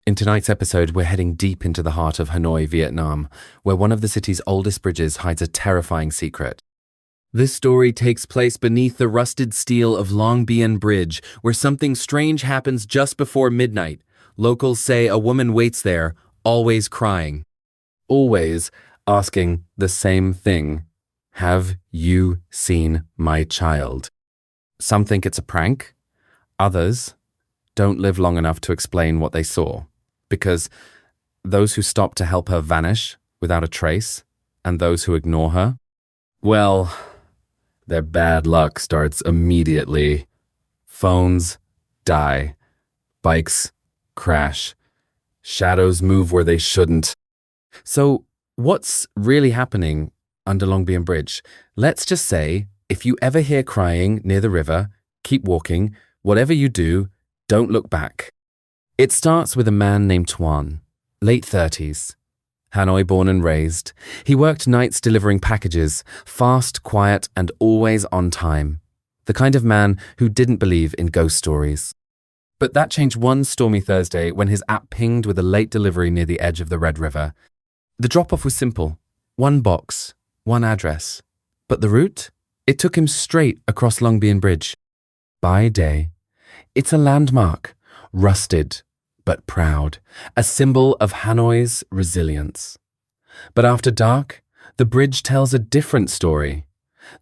In tonight's episode, we're heading deep into the heart of Hanoi, Vietnam, where one of the city's oldest bridges hides a terrifying secret. This story takes place beneath the rusted steel of Long Biên Bridge, where something strange happens just before midnight. Locals say a woman waits there, always crying. Always asking the same thing. Have you seen my child? Some think it's a prank. Others don't live long enough to explain what they saw, because those who stop to help her vanish without a trace, and those who ignore her, well, their bad luck starts immediately. Phones die. Bikes crash. Shadows move where they shouldn't. So, what's really happening under Long Biên Bridge? Let's just say, if you ever hear crying near the river, keep walking. Whatever you do, don't look back. It starts with a man named Tuan, late 30s. Hanoi born and raised. He worked nights delivering packages, fast, quiet, and always on time. The kind of man who didn't believe in ghost stories. But that changed one stormy Thursday when his app pinged with a late delivery near the edge of the Red River. The drop-off was simple. One box, one address. But the route? It took him straight across Long Biên Bridge. By day, it's a landmark, rusted but proud, a symbol of Hanoi's resilience. But after dark, the bridge tells a different story.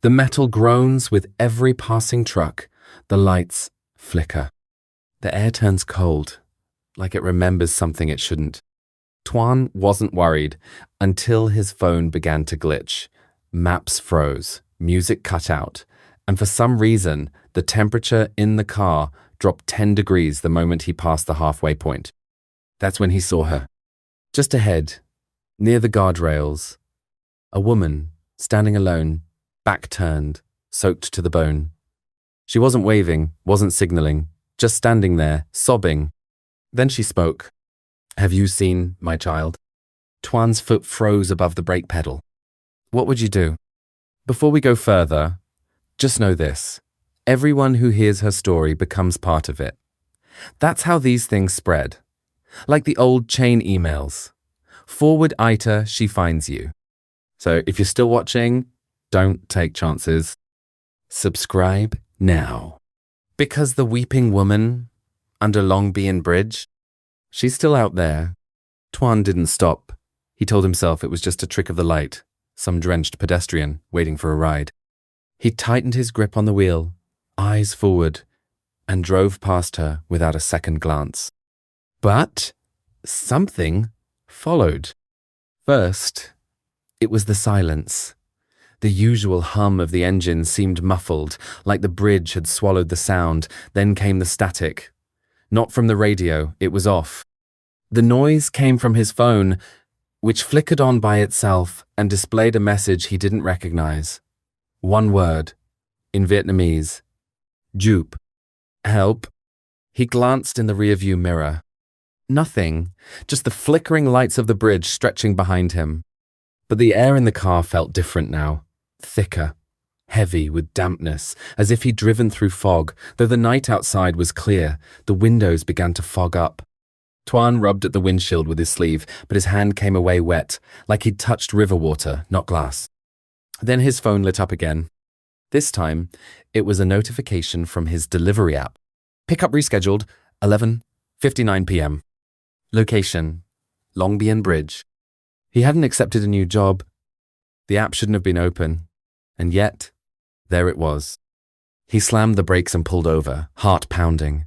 The metal groans with every passing truck. The lights flicker. The air turns cold, like it remembers something it shouldn't. Tuan wasn't worried until his phone began to glitch. Maps froze, music cut out, and for some reason, the temperature in the car dropped 10 degrees the moment he passed the halfway point. That's when he saw her. Just ahead, near the guardrails, a woman standing alone, back turned, soaked to the bone. She wasn't waving, wasn't signaling, just standing there, sobbing. Then she spoke. Have you seen my child? Tuan's foot froze above the brake pedal. What would you do? Before we go further, just know this. Everyone who hears her story becomes part of it. That's how these things spread. Like the old chain emails. Forward Ita, she finds you. So if you're still watching, don't take chances. Subscribe now. Because the weeping woman under Long Biên Bridge, she's still out there. Tuan didn't stop. He told himself it was just a trick of the light, some drenched pedestrian waiting for a ride. He tightened his grip on the wheel, eyes forward, and drove past her without a second glance. But something followed. First, it was the silence. The usual hum of the engine seemed muffled, like the bridge had swallowed the sound. Then came the static. Not from the radio, it was off. The noise came from his phone, which flickered on by itself and displayed a message he didn't recognize. One word, in Vietnamese. Jupe. Help. He glanced in the rearview mirror. Nothing, just the flickering lights of the bridge stretching behind him. But the air in the car felt different now. Thicker, heavy with dampness, as if he'd driven through fog. Though the night outside was clear, the windows began to fog up. Tuan rubbed at the windshield with his sleeve, but his hand came away wet, like he'd touched river water, not glass. Then his phone lit up again. This time, it was a notification from his delivery app. Pickup rescheduled, 11:59 p.m. Location, Long Biên Bridge. He hadn't accepted a new job. The app shouldn't have been open. And yet, there it was. He slammed the brakes and pulled over, heart pounding.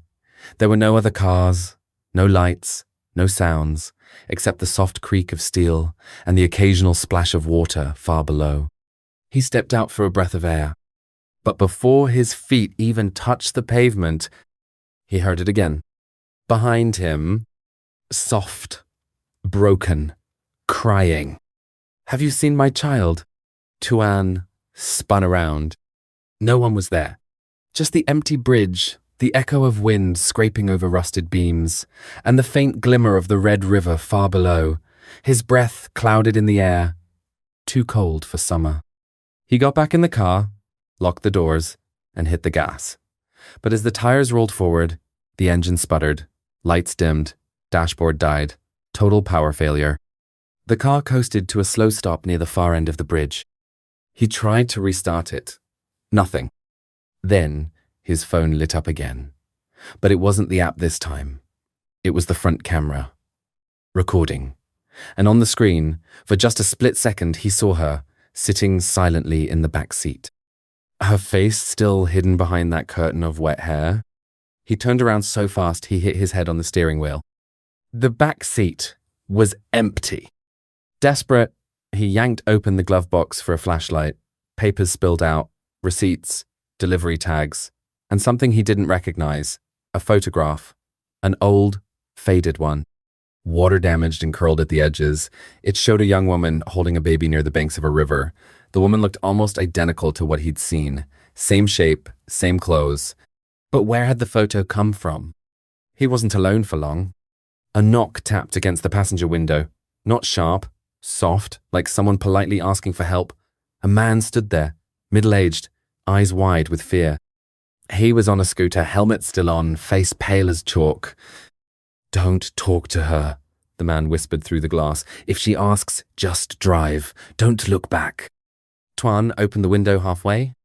There were no other cars, no lights, no sounds, except the soft creak of steel and the occasional splash of water far below. He stepped out for a breath of air. But before his feet even touched the pavement, he heard it again. Behind him, soft, broken, crying. Have you seen my child? Tuan spun around. No one was there. Just the empty bridge, the echo of wind scraping over rusted beams, and the faint glimmer of the Red River far below. His breath clouded in the air. Too cold for summer. He got back in the car, locked the doors, and hit the gas. But as the tires rolled forward, the engine sputtered, lights dimmed, Dashboard died. Total power failure. The car coasted to a slow stop near the far end of the bridge. He tried to restart it. Nothing. Then his phone lit up again. But it wasn't the app this time. It was the front camera. Recording. And on the screen, for just a split second, he saw her, sitting silently in the back seat. Her face still hidden behind that curtain of wet hair. He turned around so fast he hit his head on the steering wheel. The back seat was empty. Desperate, he yanked open the glove box for a flashlight. Papers spilled out, receipts, delivery tags, and something he didn't recognize, a photograph, an old, faded one. Water-damaged and curled at the edges, it showed a young woman holding a baby near the banks of a river. The woman looked almost identical to what he'd seen. Same shape, same clothes. But where had the photo come from? He wasn't alone for long. A knock tapped against the passenger window. Not sharp, soft, like someone politely asking for help. A man stood there, middle-aged, eyes wide with fear. He was on a scooter, helmet still on, face pale as chalk. "Don't talk to her," the man whispered through the glass. "If she asks, just drive. Don't look back." Tuan opened the window halfway.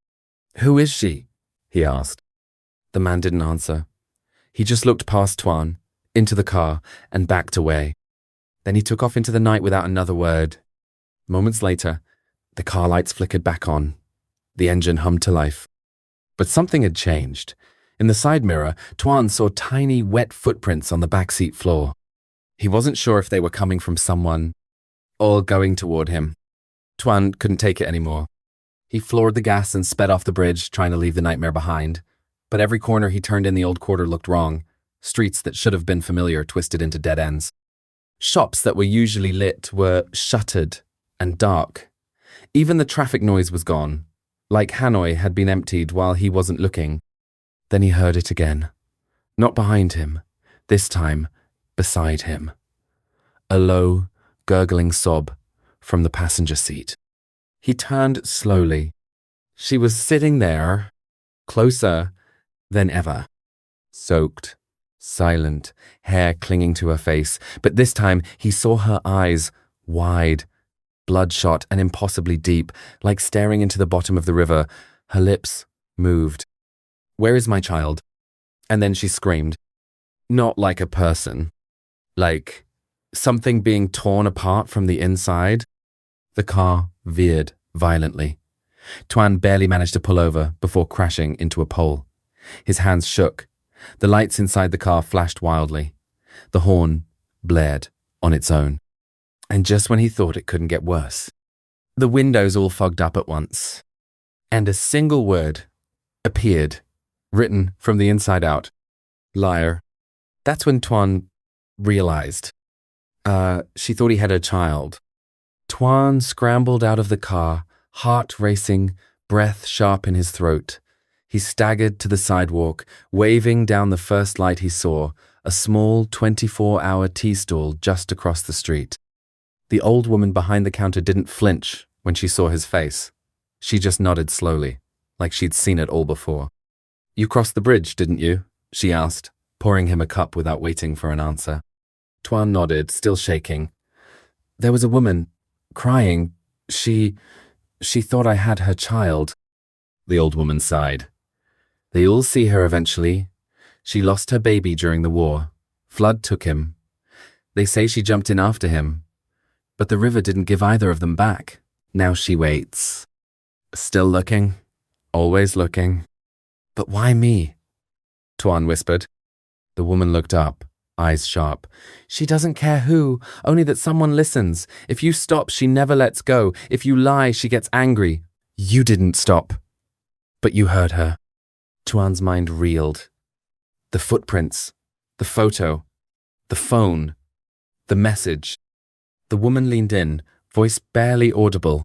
"Who is she?" he asked. The man didn't answer. He just looked past Tuan, into the car, and backed away. Then he took off into the night without another word. Moments later, the car lights flickered back on. The engine hummed to life. But something had changed. In the side mirror, Tuan saw tiny, wet footprints on the backseat floor. He wasn't sure if they were coming from someone or going toward him. Tuan couldn't take it anymore. He floored the gas and sped off the bridge, trying to leave the nightmare behind. But every corner he turned in the old quarter looked wrong. Streets that should have been familiar twisted into dead ends. Shops that were usually lit were shuttered and dark. Even the traffic noise was gone, like Hanoi had been emptied while he wasn't looking. Then he heard it again. Not behind him, this time beside him. A low, gurgling sob from the passenger seat. He turned slowly. She was sitting there, closer than ever. Soaked, silent, hair clinging to her face, but this time he saw her eyes, wide, bloodshot and impossibly deep, like staring into the bottom of the river. Her lips moved. "Where is my child?" And then she screamed. Not like a person. Like something being torn apart from the inside. The car veered violently. Tuan barely managed to pull over before crashing into a pole. His hands shook. The lights inside the car flashed wildly. The horn blared on its own. And just when he thought it couldn't get worse, the windows all fogged up at once. And a single word appeared, written from the inside out. "Liar." That's when Tuan realized. She thought he had a child. Tuan scrambled out of the car, heart racing, breath sharp in his throat. He staggered to the sidewalk, waving down the first light he saw, a small 24-hour tea stall just across the street. The old woman behind the counter didn't flinch when she saw his face. She just nodded slowly, like she'd seen it all before. "You crossed the bridge, didn't you?" she asked, pouring him a cup without waiting for an answer. Tuan nodded, still shaking. "There was a woman, crying. She thought I had her child." The old woman sighed. "They all see her eventually. She lost her baby during the war. Flood took him. They say she jumped in after him. But the river didn't give either of them back. Now she waits. Still looking. Always looking. But why me?" Tuan whispered. The woman looked up, eyes sharp. "She doesn't care who, only that someone listens. If you stop, she never lets go. If you lie, she gets angry. You didn't stop. But you heard her." Tuan's mind reeled. The footprints, the photo, the phone, the message. The woman leaned in, voice barely audible.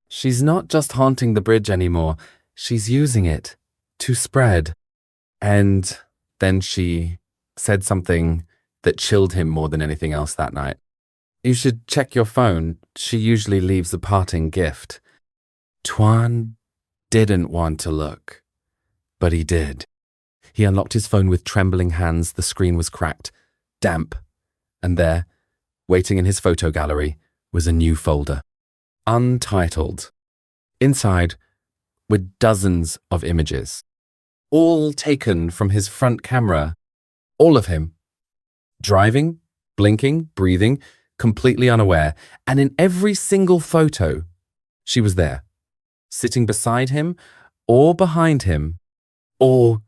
"She's not just haunting the bridge anymore. She's using it to spread." And then she said something that chilled him more than anything else that night. "You should check your phone. She usually leaves a parting gift." Tuan didn't want to look, but he did. He unlocked his phone with trembling hands. The screen was cracked, damp, And there, waiting in his photo gallery, was a new folder. Untitled. Inside were dozens of images, all taken from his front camera. All of him. Driving, blinking, breathing, completely unaware. And in every single photo, she was there, sitting beside him or behind him, or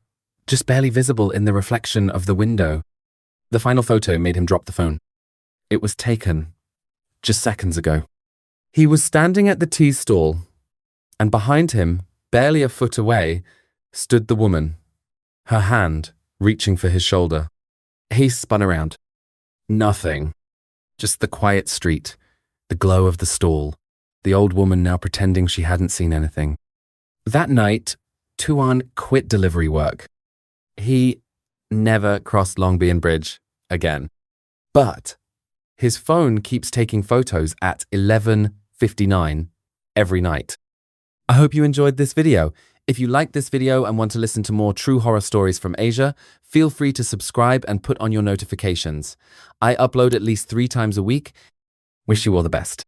just barely visible in the reflection of the window. The final photo made him drop the phone. It was taken just seconds ago. He was standing at the tea stall, and behind him, barely a foot away, stood the woman, her hand reaching for his shoulder. He spun around. Nothing. Just the quiet street, the glow of the stall, the old woman now pretending she hadn't seen anything. That night, Tuan quit delivery work. He never crossed Long Biên Bridge again. But his phone keeps taking photos at 11:59 every night. I hope you enjoyed this video. If you liked this video and want to listen to more true horror stories from Asia, feel free to subscribe and put on your notifications. I upload at least 3 times a week. Wish you all the best.